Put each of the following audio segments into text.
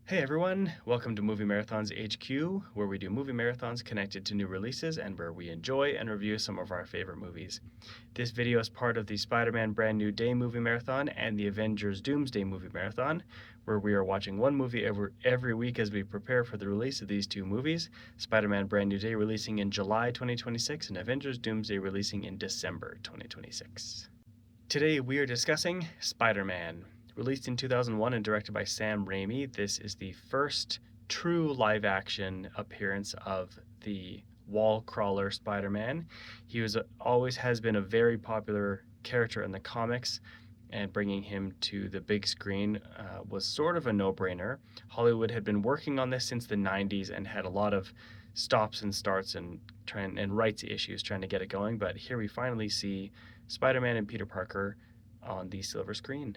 Hey everyone, welcome to Movie Marathons HQ, where we do movie marathons connected to new releases and where we enjoy and review some of our favorite movies. This video is part of the Spider-Man Brand New Day Movie Marathon and the Avengers Doomsday Movie Marathon, where we are watching one movie every week as we prepare for the release of these two movies, Spider-Man Brand New Day releasing in July 2026 and Avengers Doomsday releasing in December 2026. Today we are discussing Spider-Man. Released in 2001 and directed by Sam Raimi, this is the first true live-action appearance of the wall crawler Spider-Man. He always has been a very popular character in the comics, and bringing him to the big screen was sort of a no-brainer. Hollywood had been working on this since the 90s and had a lot of stops and starts and rights issues trying to get it going, but here we finally see Spider-Man and Peter Parker on the silver screen.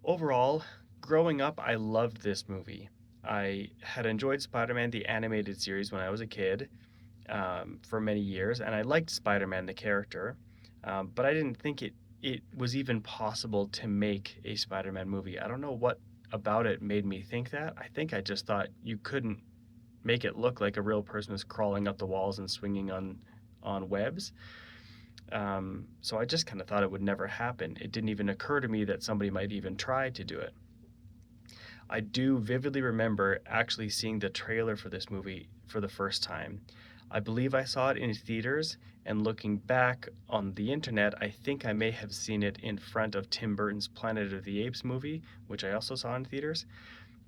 Overall, growing up, I loved this movie. I had enjoyed Spider-Man the animated series when I was a kid for many years, and I liked Spider-Man the character, but I didn't think it was even possible to make a Spider-Man movie. I don't know what about it made me think that. I think I just thought you couldn't make it look like a real person was crawling up the walls and swinging on webs. So I just kind of thought it would never happen. It didn't even occur to me that somebody might even try to do it. I do vividly remember actually seeing the trailer for this movie for the first time. I believe I saw it in theaters, and looking back on the internet, I think I may have seen it in front of Tim Burton's Planet of the Apes movie, which I also saw in theaters.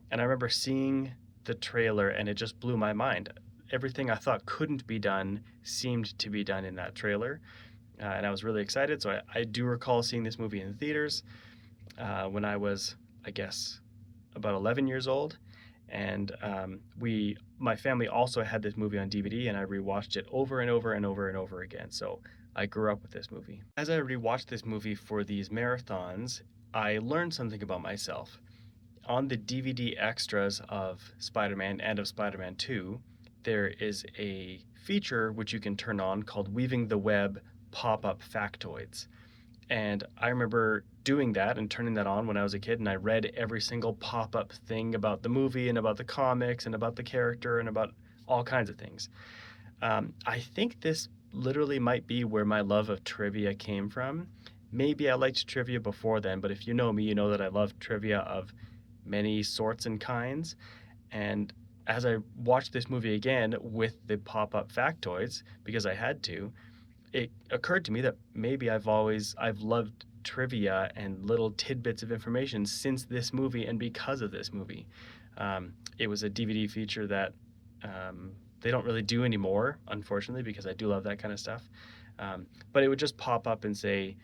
And I remember seeing the trailer and it just blew my mind. Everything I thought couldn't be done seemed to be done in that trailer. And I was really excited. So I do recall seeing this movie in theaters when I was, I guess, about 11 years old. And my family also had this movie on DVD, and I rewatched it over and over and over and over again. So I grew up with this movie. As I rewatched this movie for these marathons, I learned something about myself. On the DVD extras of Spider-Man and of Spider-Man 2, there is a feature which you can turn on called Weaving the Web pop-up factoids. And I remember doing that and turning that on when I was a kid, and I read every single pop-up thing about the movie and about the comics and about the character and about all kinds of things. I think this literally might be where my love of trivia came from. Maybe I liked trivia before then, but if you know me, you know that I love trivia of many sorts and kinds. And as I watched this movie again with the pop-up factoids, because I had to, it occurred to me that maybe I've loved trivia and little tidbits of information since this movie and because of this movie. It was a DVD feature that they don't really do anymore, unfortunately, because I do love that kind of stuff. But it would just pop up and say,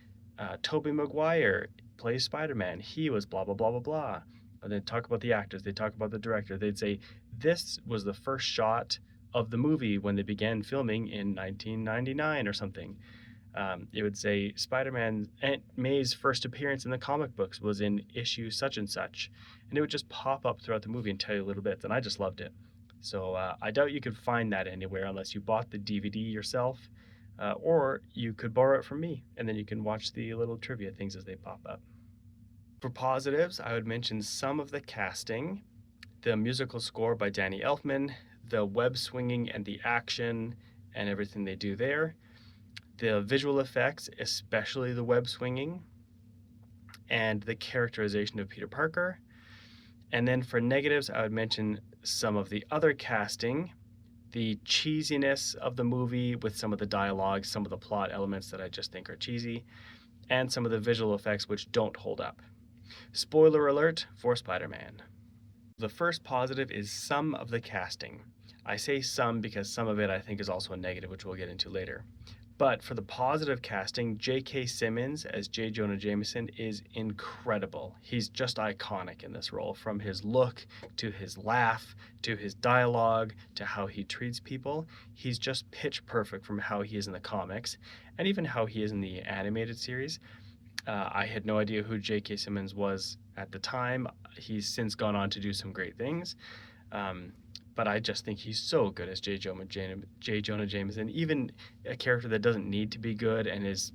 Tobey Maguire plays Spider-Man. He was blah, blah, blah, blah, blah. And they'd talk about the actors. They'd talk about the director. They'd say, this was the first shot of the movie when they began filming in 1999 or something. It would say Spider-Man Aunt May's first appearance in the comic books was in issue such and such, and it would just pop up throughout the movie and tell you little bits, and I just loved it. So I doubt you could find that anywhere unless you bought the DVD yourself, or you could borrow it from me, and then you can watch the little trivia things as they pop up. For positives, I would mention some of the casting, the musical score by Danny Elfman, the web swinging and the action and everything they do there, the visual effects, especially the web swinging, and the characterization of Peter Parker. And then for negatives, I would mention some of the other casting, the cheesiness of the movie with some of the dialogue, some of the plot elements that I just think are cheesy, and some of the visual effects which don't hold up. Spoiler alert for Spider-Man. The first positive is some of the casting. I say some because some of it I think is also a negative, which we'll get into later. But for the positive casting, J.K. Simmons as J. Jonah Jameson is incredible. He's just iconic in this role, from his look to his laugh to his dialogue to how he treats people. He's just pitch perfect from how he is in the comics and even how he is in the animated series. I had no idea who J.K. Simmons was at the time. He's since gone on to do some great things. But I just think he's so good as J. Jonah Jameson, even a character that doesn't need to be good and is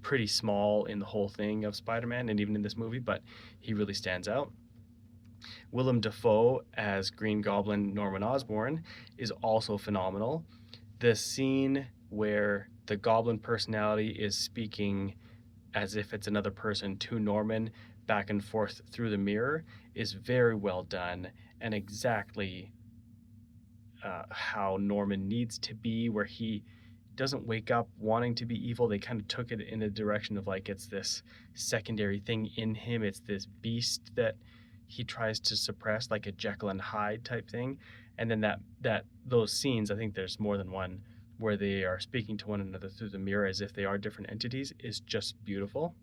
pretty small in the whole thing of Spider-Man and even in this movie, but he really stands out. Willem Dafoe as Green Goblin Norman Osborn is also phenomenal. The scene where the Goblin personality is speaking as if it's another person to Norman back and forth through the mirror is very well done and exactly how Norman needs to be, where he doesn't wake up wanting to be evil. They kind of took it in a direction of like it's this secondary thing in him. It's this beast that he tries to suppress, like a Jekyll and Hyde type thing. And then that those scenes, I think there's more than one, where they are speaking to one another through the mirror as if they are different entities, is just beautiful.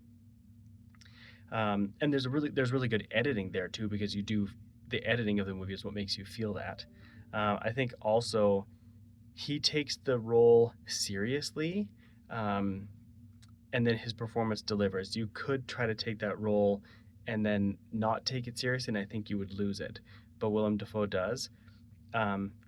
And there's really good editing there too, because the editing of the movie is what makes you feel that. I think also he takes the role seriously, um, and then his performance delivers. You could try to take that role and then not take it seriously, and I think you would lose it. But Willem Dafoe does.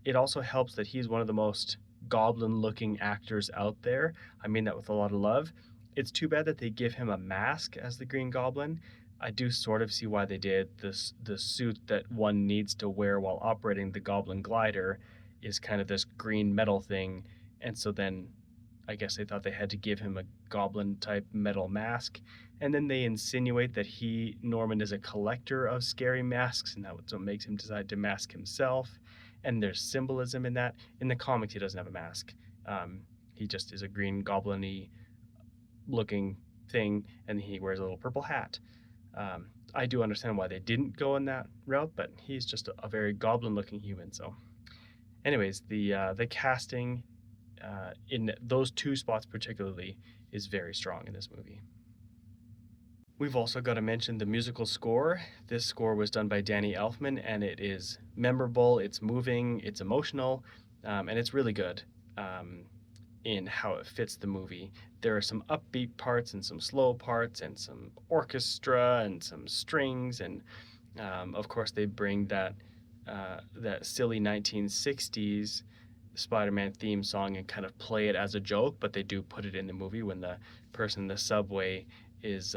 It also helps that he's one of the most goblin-looking actors out there. I mean that with a lot of love. It's too bad that they give him a mask as the Green Goblin. I do sort of see why they did this. The suit that one needs to wear while operating the Goblin glider is kind of this green metal thing, and so then I guess they thought they had to give him a goblin type metal mask. And then they insinuate that Norman, is a collector of scary masks, and that's what makes him decide to mask himself. And there's symbolism in that. In the comics, he doesn't have a mask. He just is a green goblin-y looking thing, and he wears a little purple hat. I do understand why they didn't go in that route, but he's just a very goblin-looking human. So, anyways, the casting in those two spots particularly is very strong in this movie. We've also got to mention the musical score. This score was done by Danny Elfman, and it is memorable, it's moving, it's emotional, and it's really good in how it fits the movie. There are some upbeat parts and some slow parts and some orchestra and some strings, and of course they bring that silly 1960s Spider-Man theme song and kind of play it as a joke, but they do put it in the movie when the person in the subway is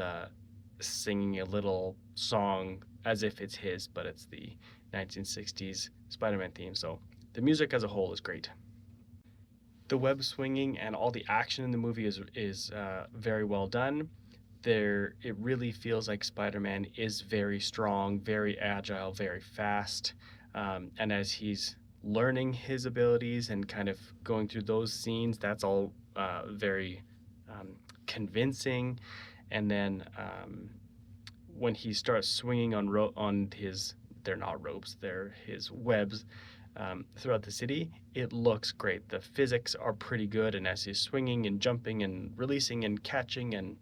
singing a little song as if it's his, but it's the 1960s Spider-Man theme. So the music as a whole is great. The web swinging and all the action in the movie is very well done. It really feels like Spider-Man is very strong, very agile, very fast, and as he's learning his abilities and kind of going through those scenes, that's all very convincing. And then when he starts swinging on his, they're not ropes, they're his webs throughout the city, it looks great. The physics are pretty good, and as he's swinging and jumping and releasing and catching and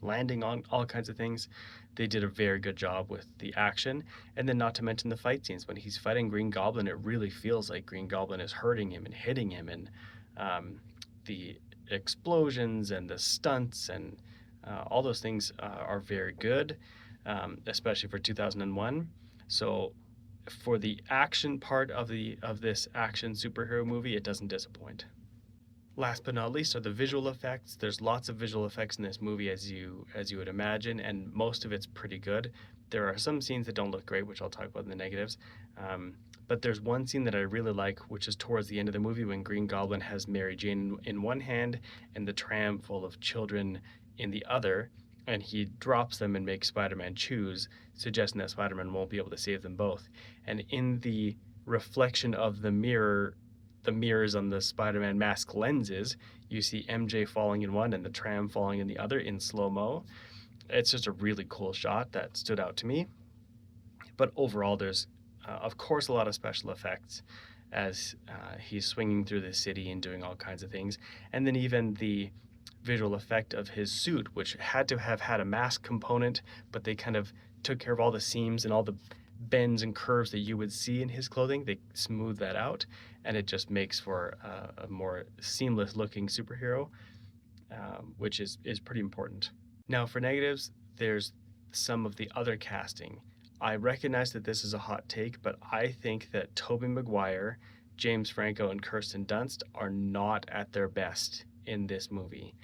landing on all kinds of things, they did a very good job with the action. And then not to mention the fight scenes. When he's fighting Green Goblin, it really feels like Green Goblin is hurting him and hitting him, and the explosions and the stunts and all those things are very good, especially for 2001. So for the action part of this action superhero movie, it doesn't disappoint. Last but not least are the visual effects. There's lots of visual effects in this movie, as you would imagine, and most of it's pretty good. There are some scenes that don't look great, which I'll talk about in the negatives. But there's one scene that I really like, which is towards the end of the movie when Green Goblin has Mary Jane in one hand and the tram full of children in the other, and he drops them and makes Spider-Man choose, suggesting that Spider-Man won't be able to save them both. And in the reflection of the mirrors on the Spider-Man mask lenses, you see MJ falling in one and the tram falling in the other in slow-mo. It's just a really cool shot that stood out to me. But overall, there's, of course, a lot of special effects as he's swinging through the city and doing all kinds of things. And then even the visual effect of his suit, which had to have had a mask component, but they kind of took care of all the seams and all the bends and curves that you would see in his clothing. They smooth that out, and it just makes for a more seamless looking superhero, which is pretty important. Now for negatives, there's some of the other casting. I recognize that this is a hot take, but I think that Tobey Maguire, James Franco, and Kirsten Dunst are not at their best in this movie.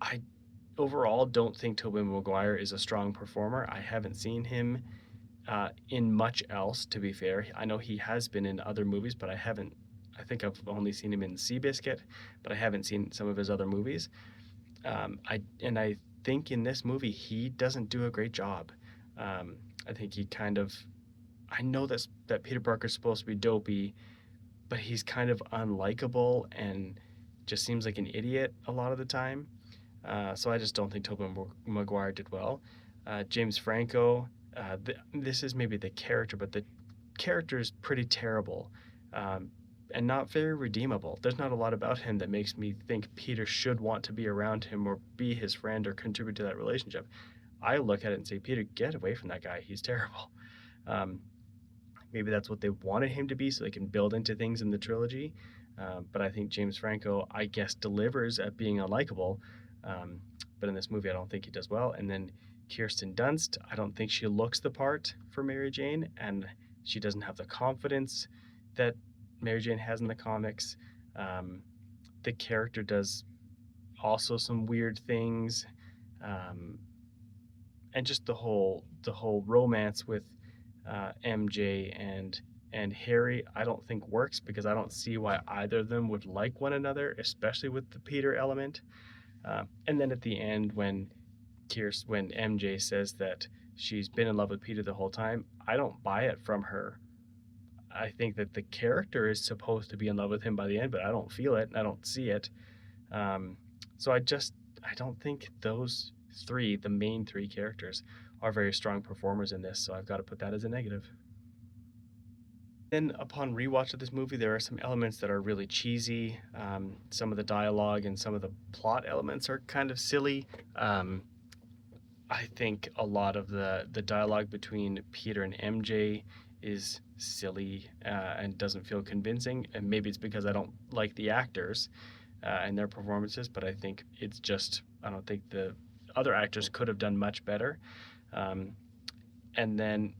I overall don't think Tobey Maguire is a strong performer. I haven't seen him in much else, to be fair. I know he has been in other movies, but I haven't. I think I've only seen him in Seabiscuit, but I haven't seen some of his other movies. I think in this movie he doesn't do a great job. I think he kind of. I know that Peter Parker's supposed to be dopey, but he's kind of unlikable and just seems like an idiot a lot of the time. So I just don't think Tobey Maguire did well. James Franco, this is maybe the character, but the character is pretty terrible and not very redeemable. There's not a lot about him that makes me think Peter should want to be around him or be his friend or contribute to that relationship. I look at it and say, Peter, get away from that guy. He's terrible. Um, Maybe that's what they wanted him to be so they can build into things in the trilogy. But I think James Franco, I guess, delivers at being unlikable. But in this movie, I don't think he does well. And then Kirsten Dunst, I don't think she looks the part for Mary Jane, and she doesn't have the confidence that Mary Jane has in the comics. The character does also some weird things, and just the whole romance with MJ and Harry, I don't think works because I don't see why either of them would like one another, especially with the Peter element. And then at the end, when MJ says that she's been in love with Peter the whole time, I don't buy it from her. I think that the character is supposed to be in love with him by the end, but I don't feel it. I don't see it. So I don't think those three, the main three characters, are very strong performers in this. So I've got to put that as a negative. Then, upon rewatch of this movie, there are some elements that are really cheesy. Some of the dialogue and some of the plot elements are kind of silly. I think a lot of the dialogue between Peter and MJ is silly and doesn't feel convincing. And maybe it's because I don't like the actors and their performances, but I think it's just, I don't think the other actors could have done much better. And then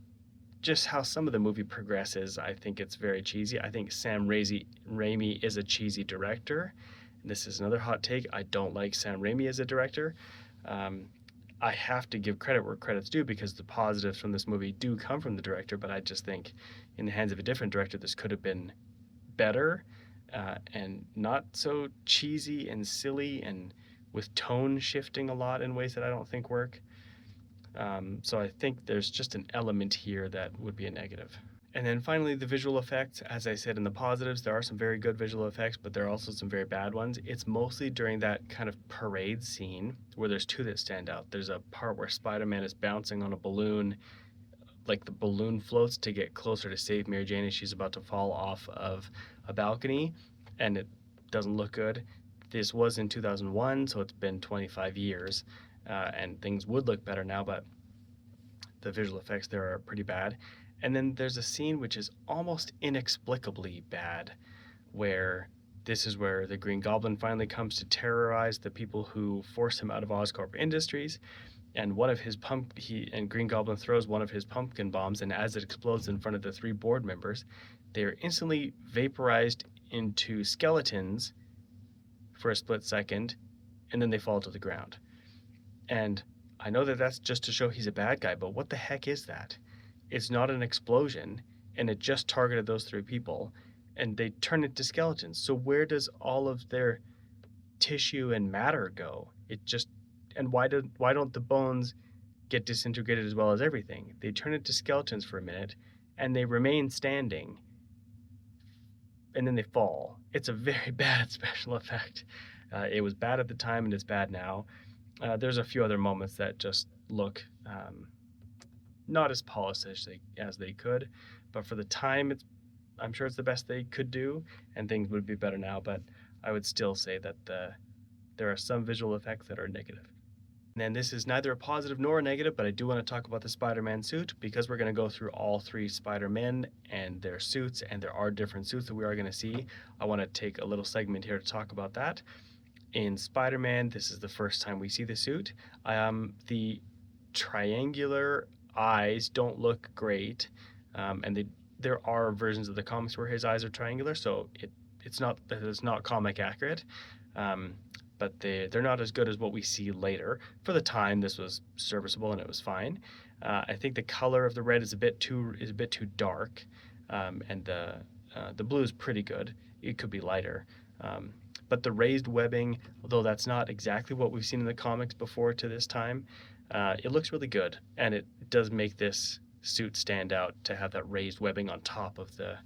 just how some of the movie progresses, I think it's very cheesy. I think Sam Raimi is a cheesy director. And this is another hot take. I don't like Sam Raimi as a director. I have to give credit where credit's due because the positives from this movie do come from the director, but I just think in the hands of a different director, this could have been better and not so cheesy and silly and with tone shifting a lot in ways that I don't think work. So I think there's just an element here that would be a negative. And then finally, the visual effects. As I said in the positives, there are some very good visual effects, but there are also some very bad ones. It's mostly during that kind of parade scene where there's two that stand out. There's a part where Spider-Man is bouncing on a balloon, like the balloon floats to get closer to save Mary Jane as she's about to fall off of a balcony, and it doesn't look good. This was in 2001, so it's been 25 years, and things would look better now, but the visual effects there are pretty bad. And then there's a scene which is almost inexplicably bad, where this is where the Green Goblin finally comes to terrorize the people who force him out of Oscorp Industries. And Green Goblin throws one of his pumpkin bombs, and as it explodes in front of the three board members, they are instantly vaporized into skeletons for a split second, and then they fall to the ground. And I know that that's just to show he's a bad guy, but what the heck is that? It's not an explosion, and it just targeted those three people, and they turn into skeletons. So where does all of their tissue and matter go? And why don't the bones get disintegrated as well as everything? They turn into skeletons for a minute, and they remain standing, and then they fall. It's a very bad special effect. It was bad at the time, and it's bad now. There's a few other moments that just look not as polished as they could, but for the time, I'm sure it's the best they could do, and things would be better now. But I would still say that there are some visual effects that are negative. And this is neither a positive nor a negative, but I do want to talk about the Spider-Man suit because we're going to go through all three Spider-Men and their suits, and there are different suits that we are going to see. I want to take a little segment here to talk about that. In Spider-Man, this is the first time we see the suit. The triangular eyes don't look great, and there are versions of the comics where his eyes are triangular, so it's not comic accurate. but they're not as good as what we see later. For the time, this was serviceable and it was fine. I think the color of the red is a bit too dark, and the blue is pretty good. It could be lighter. But the raised webbing, although that's not exactly what we've seen in the comics before to this time, it looks really good, and it does make this suit stand out to have that raised webbing on top of the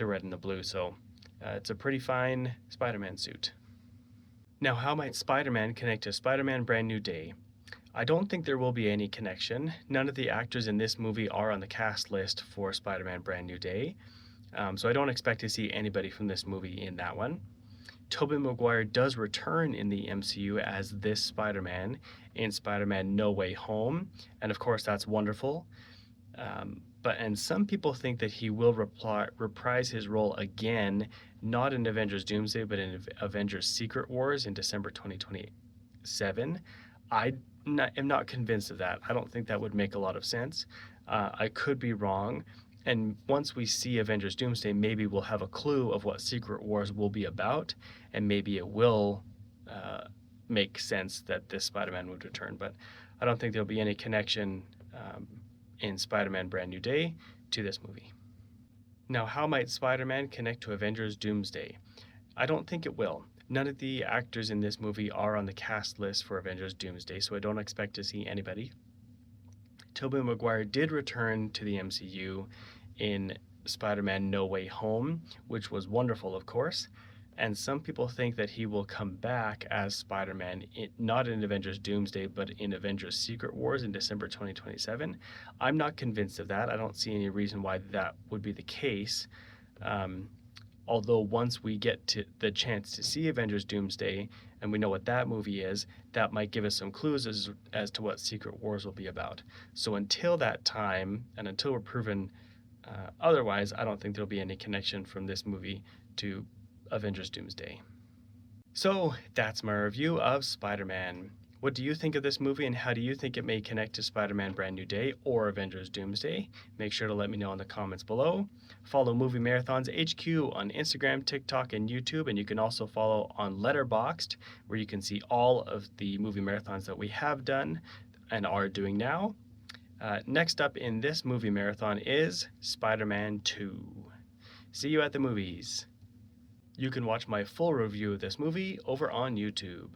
red and the blue. So it's a pretty fine Spider-Man suit. Now, how might Spider-Man connect to Spider-Man Brand New Day? I don't think there will be any connection. None of the actors in this movie are on the cast list for Spider-Man Brand New Day, so I don't expect to see anybody from this movie in that one. Tobey Maguire does return in the MCU as this Spider-Man in Spider-Man No Way Home, and of course that's wonderful. And some people think that he will reprise his role again, not in Avengers Doomsday, but in Avengers Secret Wars in December 2027. I am not convinced of that. I don't think that would make a lot of sense. I could be wrong. And once we see Avengers Doomsday, maybe we'll have a clue of what Secret Wars will be about, and maybe it will make sense that this Spider-Man would return. But I don't think there'll be any connection in Spider-Man Brand New Day to this movie. Now, how might Spider-Man connect to Avengers Doomsday? I don't think it will. None of the actors in this movie are on the cast list for Avengers Doomsday, so I don't expect to see anybody. Tobey Maguire did return to the MCU in Spider-Man No Way Home, which was wonderful, of course. And some people think that he will come back as Spider-Man, not in Avengers Doomsday, but in Avengers Secret Wars in December 2027. I'm not convinced of that. I don't see any reason why that would be the case. Although once we get to the chance to see Avengers Doomsday and we know what that movie is, that might give us some clues as to what Secret Wars will be about. So until that time, and until we're proven otherwise, I don't think there'll be any connection from this movie to Avengers Doomsday. So that's my review of Spider-Man. What do you think of this movie, and how do you think it may connect to Spider-Man Brand New Day or Avengers Doomsday? Make sure to let me know in the comments below. Follow Movie Marathons HQ on Instagram, TikTok, and YouTube, and you can also follow on Letterboxd, where you can see all of the movie marathons that we have done and are doing now. Next up in this movie marathon is Spider-Man 2. See you at the movies. You can watch my full review of this movie over on YouTube.